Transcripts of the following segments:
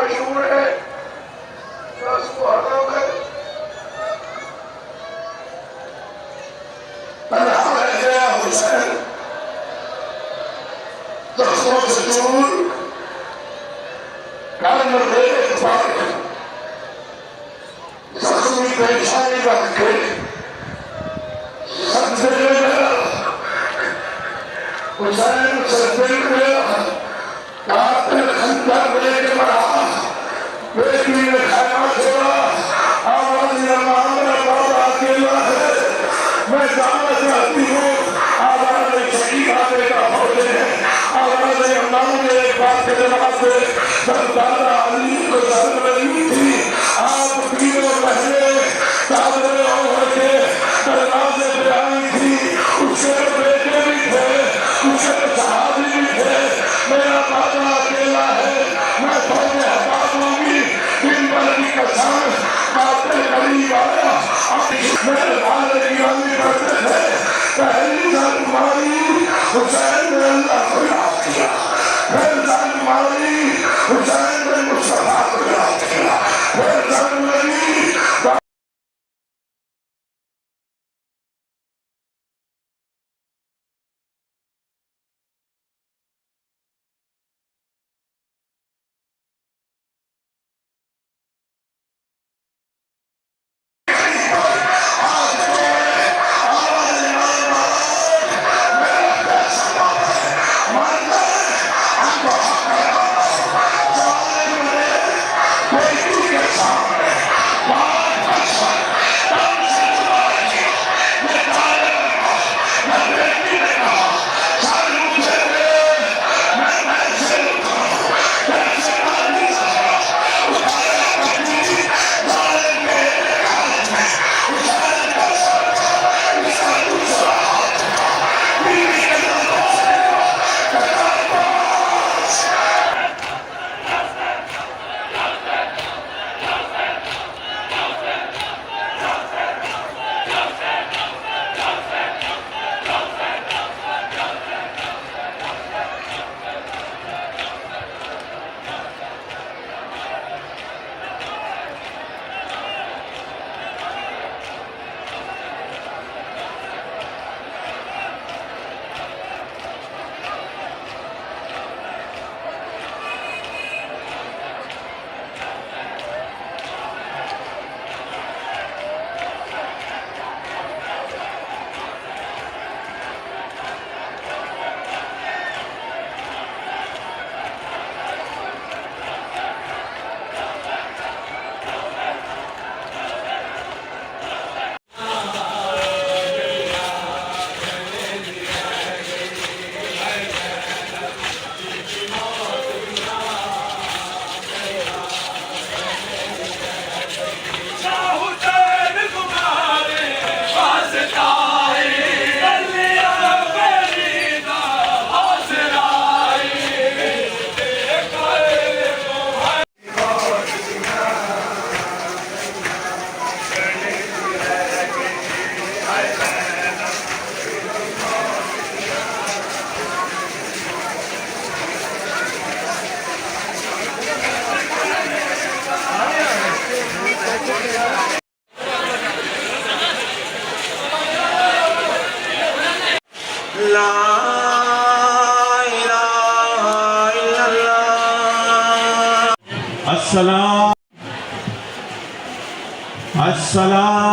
खड़ी हुए बस को हटा गए हुसैन दस्तों से दूर कान जख्मी परेशानी रख के हुसैन से दिल गया कातिल खंजर लेके बढ़ा बेटी ने खाना छोड़ा आवाज बाबा अकेला है मैं जानना चाहती हूँ आवाज शहीदा बेटा होते हैं आवाज अल्लाह ने एक बात के जवाब से दादा अली को दर्द नहीं थी आप तीनों पहले चादरें ओढ़ के दरवाजे पे आई थी उसके बेटे भी थे उसके सहाबी भी थे मेरा बाबा अकेला है मैं थोड़े हटा दूंगी दिन भर की कसम बातें करीब आया मेरे भाई दीवानी करते थे पहली जान मारी हुसैन ने अल्लाह को याद किया फिर जान मारी हुसैन ने मुस्तफा को याद किया फिर जान लगी अस्सलाम अस्सलात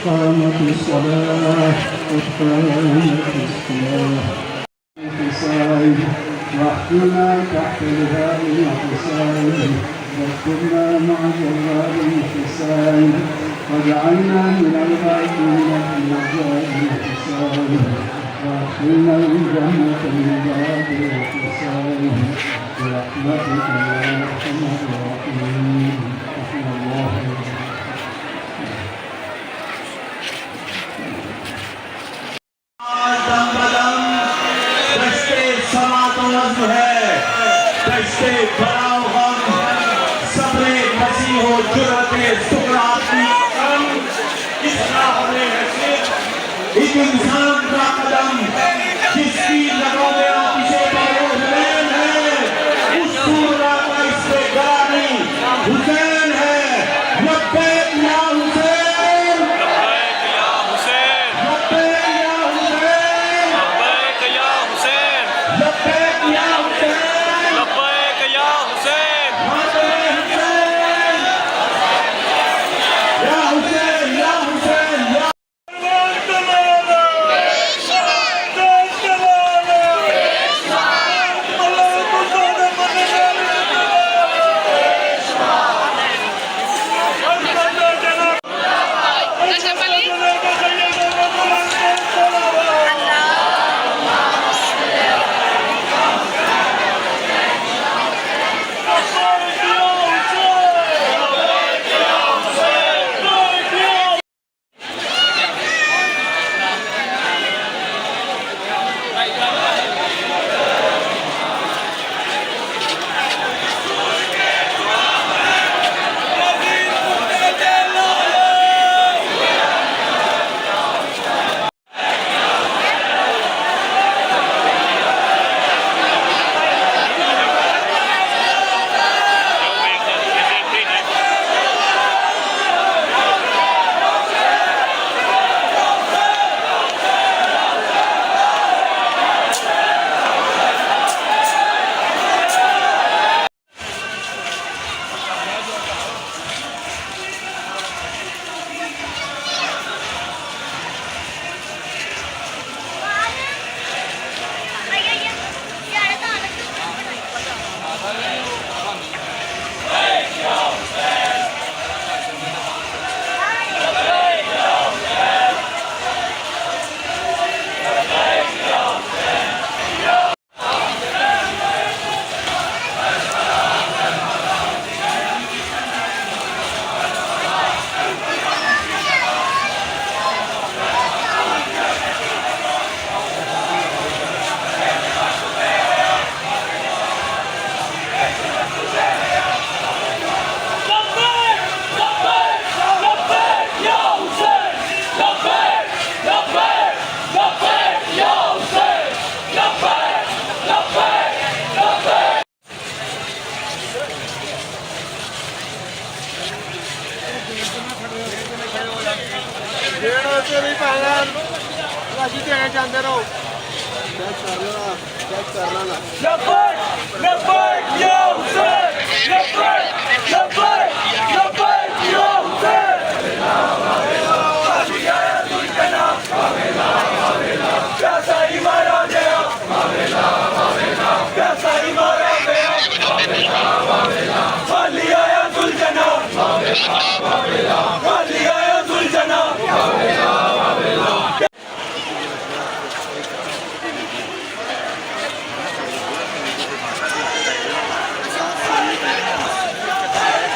أقامت الصلاة واحكمنا تحت لباب الحسين واكتبنا مع جواب الحسين واجعلنا من الغافلين في مجال الحسين وادخلنا الجنة من باب الحسين برحمتك يا ارحم الراحمين رحم الله एक इंसान का कदम जिसकी लगों में पीछे हुसैन है उस सूरा का इस पे गला नहीं हुसैन है लब्बैक या हुसैन लब्बैक या हुसैन लब्बैक या हुसैन लब्बैक या हुसैन लब्बैक या हुसैन लब्बैक या हुसैन या हुसैन या हुसैन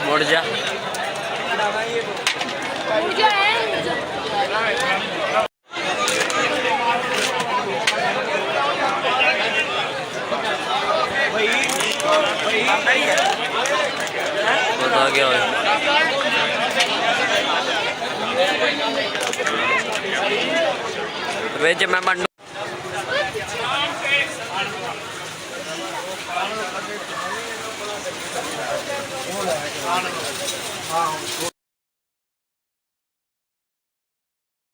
मुड़ जा बता क्या हो वेज मैं मंडू